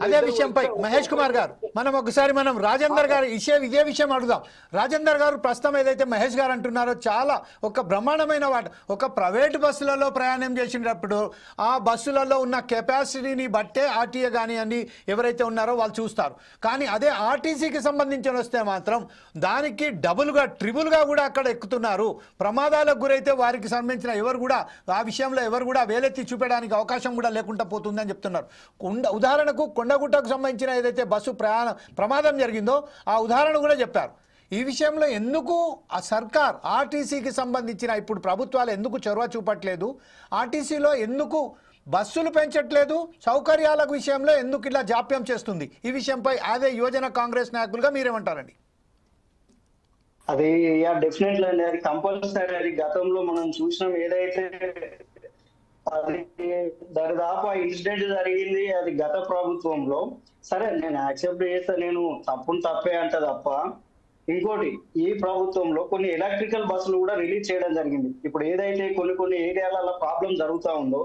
అదే విషయంపై మహేష్ కుమార్ గారు మనం రాజేందర్ గారు ఇదే విషయం అడుగుదాం. రాజేందర్ గారు ప్రస్తుతం ఏదైతే మహేష్ గారు అంటున్నారో చాలా ఒక బ్రహ్మాండమైన ఒక ప్రైవేట్ బస్సులలో ప్రయాణం చేసినప్పుడు ఆ బస్సులలో ఉన్న కెపాసిటీని బట్టే ఆర్టీఏ కానివ్వండి ఎవరైతే ఉన్నారో వాళ్ళు చూస్తారు. కానీ అదే ఆర్టీసీకి సంబంధించి వస్తే మాత్రం దానికి డబుల్గా ట్రిబుల్గా కూడా అక్కడ ఎక్కుతున్నారు. ప్రమాదాలకు గురైతే వారికి సంబంధించిన ఎవరు కూడా ఆ విషయంలో ఎవరు కూడా వేలెత్తి చూపడానికి అవకాశం కూడా లేకుండా పోతుందని చెప్తున్నారు. ఉదాహరణకు కొండగుట్టకు సంబంధించిన ఏదైతే బస్సు ప్రమాదం జరిగిందో ఆ ఉదాహరణ కూడా చెప్పారు. ఈ విషయంలో ఎందుకు ఆ సర్కార్ ఆర్టీసీకి సంబంధించిన ఇప్పుడు ప్రభుత్వాలు ఎందుకు చొరవ చూపట్లేదు, ఆర్టీసీలో ఎందుకు బస్సులు పెంచట్లేదు, సౌకర్యాల విషయంలో ఎందుకు ఇలా జాప్యం చేస్తుంది? ఈ విషయంపై అదే యువజన కాంగ్రెస్ నాయకులుగా మీరేమంటారండి? అది డెఫినెట్లీ అండి, అది కంపల్సరీ. అది గతంలో మనం చూసినాం. ఏదైతే అది దరిదాపు ఆ ఇన్సిడెంట్ జరిగింది అది గత ప్రభుత్వంలో. సరే, నేను యాక్సెప్ట్ చేస్తా, నేను తప్పే అంట తప్ప. ఇంకోటి, ఈ ప్రభుత్వంలో కొన్ని ఎలక్ట్రికల్ బస్సులు కూడా రిలీజ్ చేయడం జరిగింది. ఇప్పుడు ఏదైతే కొన్ని ఏరియాలలో ప్రాబ్లం జరుగుతూ ఉందో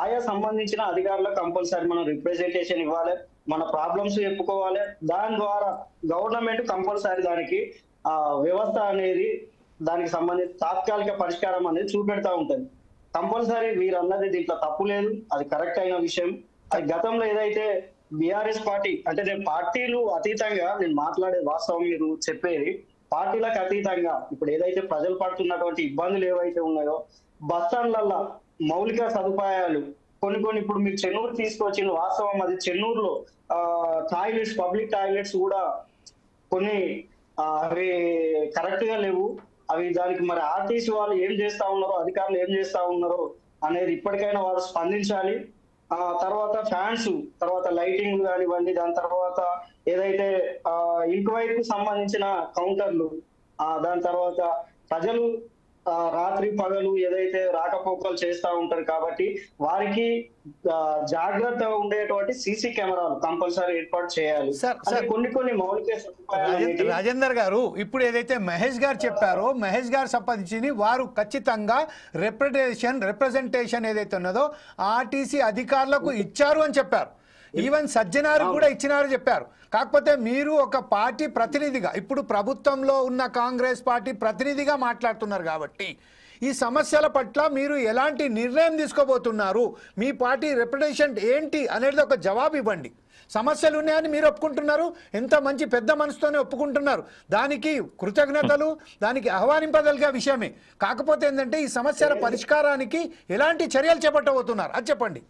ఆయా సంబంధించిన అధికారులకు కంపల్సరీ మనం రిప్రజెంటేషన్ ఇవ్వాలి, మన ప్రాబ్లమ్స్ చెప్పుకోవాలి. దాని ద్వారా గవర్నమెంట్ కంపల్సరీ దానికి వ్యవస్థ అనేది దానికి సంబంధించి తాత్కాలిక పరిష్కారం అనేది చూపెడతా ఉంటుంది. కంపల్సరీ మీరు అన్నది దీంట్లో తప్పు లేదు, అది కరెక్ట్ అయిన విషయం. అది గతంలో ఏదైతే బీఆర్ఎస్ పార్టీ, అంటే నేను పార్టీలు అతీతంగా నేను మాట్లాడే వాస్తవం, మీరు చెప్పేది పార్టీలకు అతీతంగా ఇప్పుడు ఏదైతే ప్రజలు పడుతున్నటువంటి ఇబ్బందులు ఏవైతే ఉన్నాయో బస్ స్టాండ్లలో మౌలిక సదుపాయాలు కొన్ని ఇప్పుడు మీరు చెన్నూరు తీసుకొచ్చిన వాస్తవం. అది చెన్నూరులో టాయిలెట్స్, పబ్లిక్ టాయిలెట్స్ కూడా కొన్ని అవి కరెక్ట్ గా లేవు. అవి దానికి మరి ఆర్టీసీ వాళ్ళు ఏం చేస్తా ఉన్నారో, అధికారులు ఏం చేస్తా ఉన్నారో అనేది ఇప్పటికైనా వాళ్ళు స్పందించాలి. తర్వాత ఫ్యాన్స్, తర్వాత లైటింగ్ కానివ్వండి, దాని తర్వాత ఏదైతే ఇంటివైపు సంబంధించిన కౌంటర్లు, దాని తర్వాత ప్రజలు రాత్రి పగలు ఏదైతే రాకపోకలు చేస్తూ ఉంటారు కాబట్టి వారికి జాగ్రత్త ఉండేటువంటి సీసీ కెమెరాలు కంపల్సరీ ఏర్పాటు చేయాలి. కొన్ని మౌలిక రాజేందర్ గారు ఇప్పుడు ఏదైతే మహేష్ గారు చెప్పారో, మహేష్ గారు సంబంధించి వారు ఖచ్చితంగా రిప్రజెంటేషన్ ఏదైతే ఉన్నదో ఆర్టీసీ అధికారులకు ఇచ్చారు అని చెప్పారు. ఈవెన్ సజ్జనారు కూడా ఇచ్చినారు చెప్పారు. కాకపోతే మీరు ఒక పార్టీ ప్రతినిధిగా, ఇప్పుడు ప్రభుత్వంలో ఉన్న కాంగ్రెస్ పార్టీ ప్రతినిధిగా మాట్లాడుతున్నారు కాబట్టి ఈ సమస్యల పట్ల మీరు ఎలాంటి నిర్ణయం తీసుకోబోతున్నారు, మీ పార్టీ రిప్రజెంటేషన్ ఏంటి అనేది ఒక జవాబు ఇవ్వండి. సమస్యలు ఉన్నాయని మీరు ఒప్పుకుంటున్నారు, ఎంత మంచి పెద్ద మనసుతోనే ఒప్పుకుంటున్నారు, దానికి కృతజ్ఞతలు, దానికి ఆహ్వానింపదలిగే విషయమే. కాకపోతే ఏంటంటే ఈ సమస్యల పరిష్కారానికి ఎలాంటి చర్యలు చేపట్టబోతున్నారు అది చెప్పండి.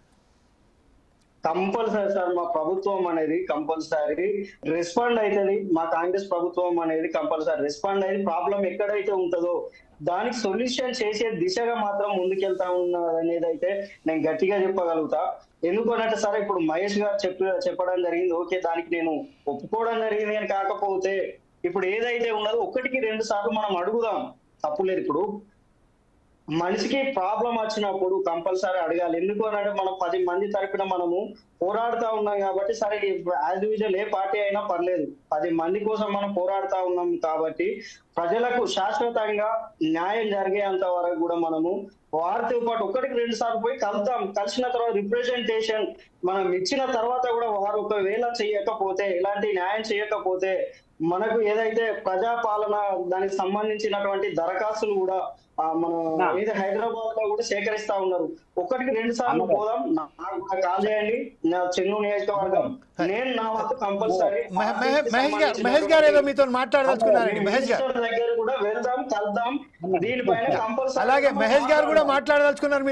కంపల్సరీ సార్, మా ప్రభుత్వం అనేది కంపల్సరీ రెస్పాండ్ అవుతుంది. మా కాంగ్రెస్ ప్రభుత్వం అనేది కంపల్సరీ రెస్పాండ్ అయ్యి ప్రాబ్లం ఎక్కడైతే ఉంటుందో దానికి సొల్యూషన్ చేసే దిశగా మాత్రం ముందుకెళ్తా ఉన్నది అనేది అయితే నేను గట్టిగా చెప్పగలుగుతా. ఎందుకంటే సార్, ఇప్పుడు మహేష్ గారు చెప్పడం జరిగింది, ఓకే, దానికి నేను ఒప్పుకోవడం జరిగింది. అని కాకపోతే ఇప్పుడు ఏదైతే ఉన్నదో 1-2 సార్లు మనం అడుగుదాం, తప్పులేదు. ఇప్పుడు మనిషికి ప్రాబ్లం వచ్చినప్పుడు కంపల్సరీ అడగాలి. ఎందుకు అంటే మనం 10 మంది తరపున మనము పోరాడుతా ఉన్నాం కాబట్టి, సరే యాజ్ యూజువల్ ఏ పార్టీ అయినా పర్లేదు, 10 మంది కోసం మనం పోరాడుతా ఉన్నాం కాబట్టి ప్రజలకు శాశ్వతంగా న్యాయం జరిగేంత వరకు కూడా మనము వారితో పాటు 1-2 సార్లు పోయి కలుద్దాం. కలిసిన తర్వాత రిప్రజెంటేషన్ మనం ఇచ్చిన తర్వాత కూడా వారు ఒకవేళ చేయకపోతే, ఇలాంటి న్యాయం చేయకపోతే మనకు ఏదైతే ప్రజాపాలన దానికి సంబంధించినటువంటి దరఖాస్తులు కూడా మనం ఏదో హైదరాబాద్ లో కూడా సేకరిస్తా ఉన్నారు. 1-2 సార్లు పోదాం, నాకు కాల్ చేయండి, నా చెన్నూరు నియోజకవర్గం, నేను నా వద్ద కంపల్సరీ మహేష్ గారు ఏదో మీతో మాట్లాడదలుచుకున్నారండి. మహేష్ గారు దగ్గర కూడా వెళ్దాం, కలుద్దాం, దీనిపైన కంపల్సరీ. అలాగే మహేష్ గారు కూడా మాట్లాడదలుచుకున్నారు.